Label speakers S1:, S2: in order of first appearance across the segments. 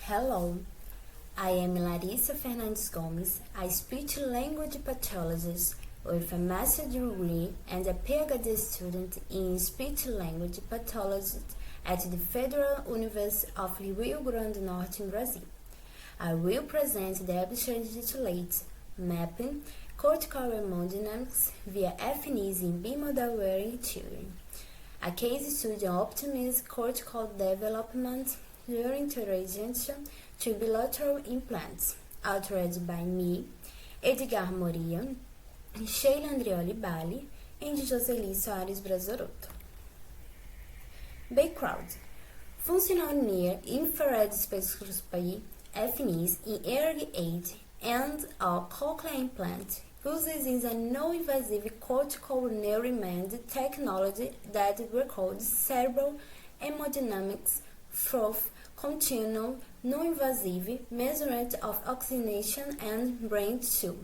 S1: Hello, I am Larissa Fernandes Gomes, a speech-language pathologist with a master's degree and a PhD student in speech-language pathology at the Federal University of Rio Grande do Norte in Brazil. I will present the abstract titulated Mapping Cortical Hemodynamics via fNIRS in Bimodal wearing children. A case study optimizes cortical development during transition to bilateral implants, authored by me, Edgar Moria, Sheila Andrioli Bali, and Joseli Soares Brasorotto. Background: Functional near-infrared spectroscopy fNIRS in hearing aid and/or cochlear implant uses a non-invasive cortical neuroimaging technology that records cerebral hemodynamics through continual, non-invasive measurement of oxygenation and brain tissue.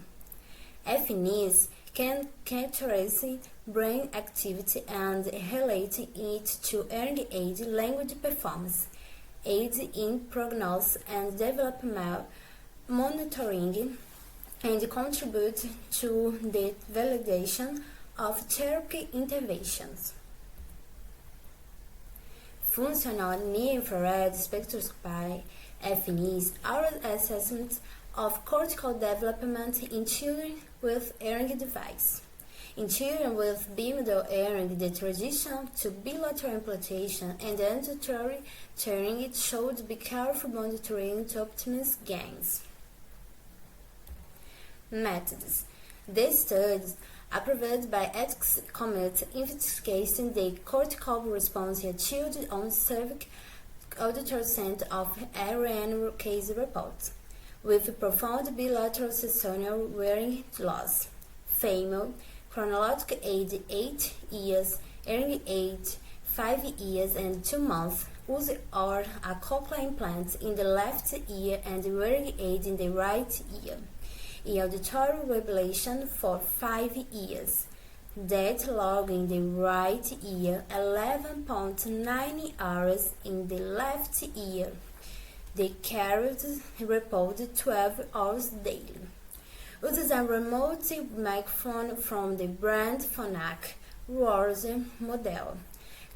S1: fNIRS can characterize brain activity and relate it to hearing aid language performance, aid in prognosis and developmental monitoring, and contribute to the validation of therapy interventions. Functional near-infrared spectroscopy fNIRS are assessments of cortical development in children with hearing device. In children with bimodal hearing, the transition to bilateral implantation and auditory training should be careful monitoring to optimize gains. Methods: The studies approved by ethics committee investigating the cortical response achieved on cervical auditory center of RN case reports, with profound bilateral seasonal hearing loss. Female, chronological age 8 years, hearing age 5 years and 2 months, use or a cochlear implant in the left ear and hearing aid in the right ear. In auditory rehabilitation for 5 years. Death log in the right ear, 11.9 hours in the left ear. They carried reported 12 hours daily. Uses a remote microphone from the brand fNIRS model.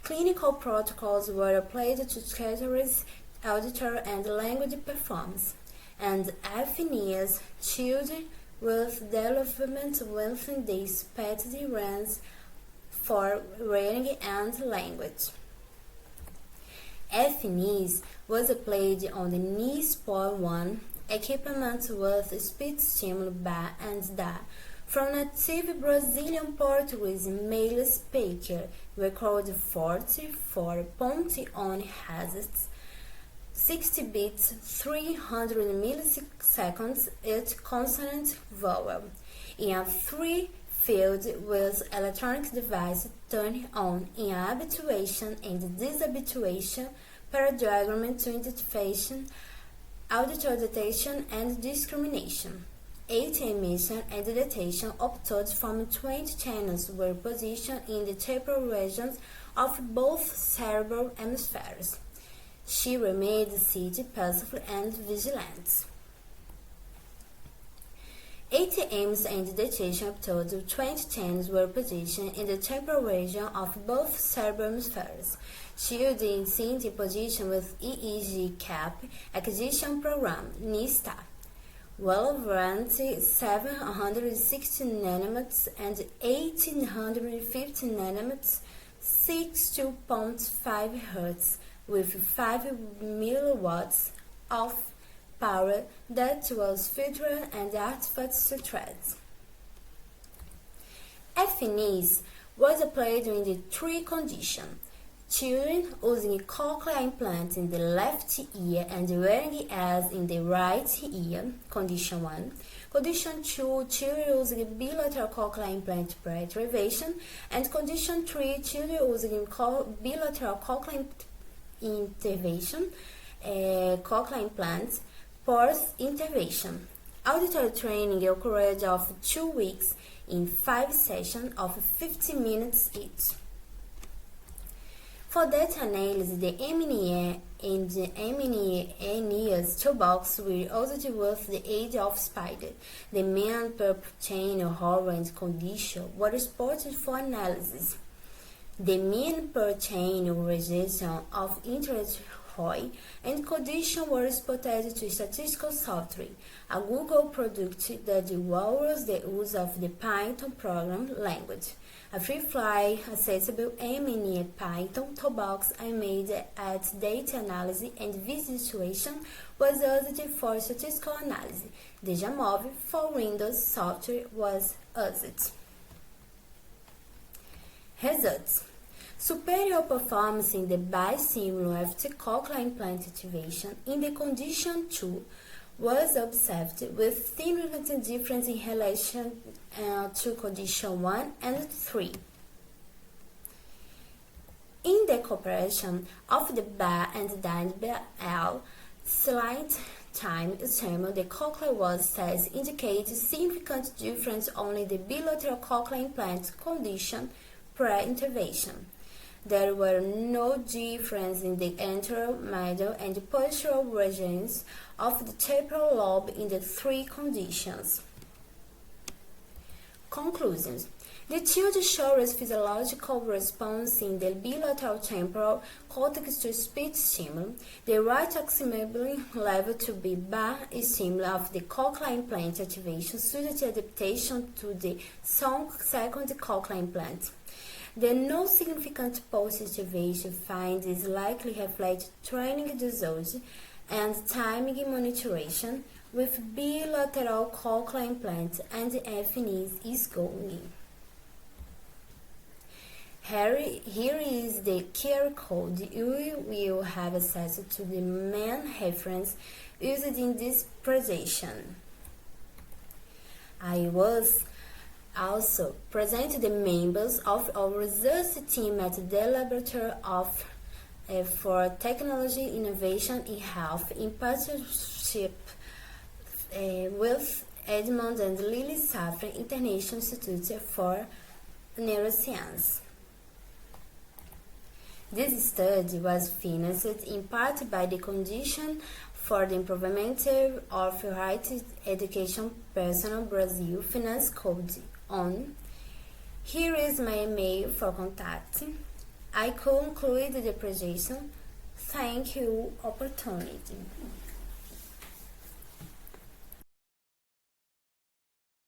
S1: Clinical protocols were applied to categorize auditory and language performance, and fNIRS children with development within the expected range for reading and language. fNIRS was applied on the NIRS-1 equipment with speech stimuli bar and da from native Brazilian Portuguese male speaker, recorded 44 point-on hazards, 60 beats, 300 milliseconds at consonant vowel, in a free field with electronic device turned on in habituation and dishabituation paradigm to identification, auditory detection and discrimination. 8 emission and detection optodes from 20 channels were positioned in the temporal regions of both cerebral hemispheres. She remained seated passively and vigilant. 8 aims and detection optodes 20 channels were positioned in the temporal region of both cerebral hemispheres. Shielding in position with EEG cap acquisition program NISTA. Wavelength 760 nanometers and 1850 nanometers, 62.5 Hz, with 5 milliwatts of power that was filtered and artificial threads. fNIRS was applied in the 3 conditions: children using cochlear implant in the left ear and wearing aids in the right ear, condition 1. Condition 2, children using bilateral cochlear implant pre-intervention, and condition 3, children using bilateral cochlear intervention, cochlear implants, post-intervention. Auditory training occurred of 2 weeks in 5 sessions of 50 minutes each. For data analysis, the in the fNIRS toolbox were used with the aid of Spider. The main purple channel horror and condition were exported for analysis. The mean per channel regression of interest ROI and condition were exported to statistical software, a Google product that allows the use of the Python program language. A free-fly, accessible mini Python toolbox aimed at data analysis and visualization was used for statistical analysis. The Jamov for Windows software was used. Results: superior performance in the bisimulation after cochlear implant activation in the condition 2 was observed, with significant difference in relation to condition 1 and 3. In the comparison of the bar and Bimodal slight time experiment, the cochlear was test indicated significant difference only in the bilateral cochlear implant condition pre-intervention. There were no difference in the anterior, middle, and postural regions of the temporal lobe in the three conditions. Conclusions: the child shows physiological response in the bilateral temporal cortex to speech stimuli. The right axial level to be bar stimuli of the cochlear implant activation suited adaptation to the second cochlear implant. The no significant post-activation find is likely reflect training dosage and timing monitoring with bilateral cochlear implant and fNIRS is going. Here is the QR code. You will have access to the main reference used in this presentation. I was also present the members of our research team at the Laboratory for Technology Innovation in Health in partnership with Edmond and Lily Safran International Institute for Neuroscience. This study was financed in part by the Condition for the Improvement of Right Education Personnel Brazil Finance Code on. Here is my email for contact. I conclude the presentation. Thank you opportunity.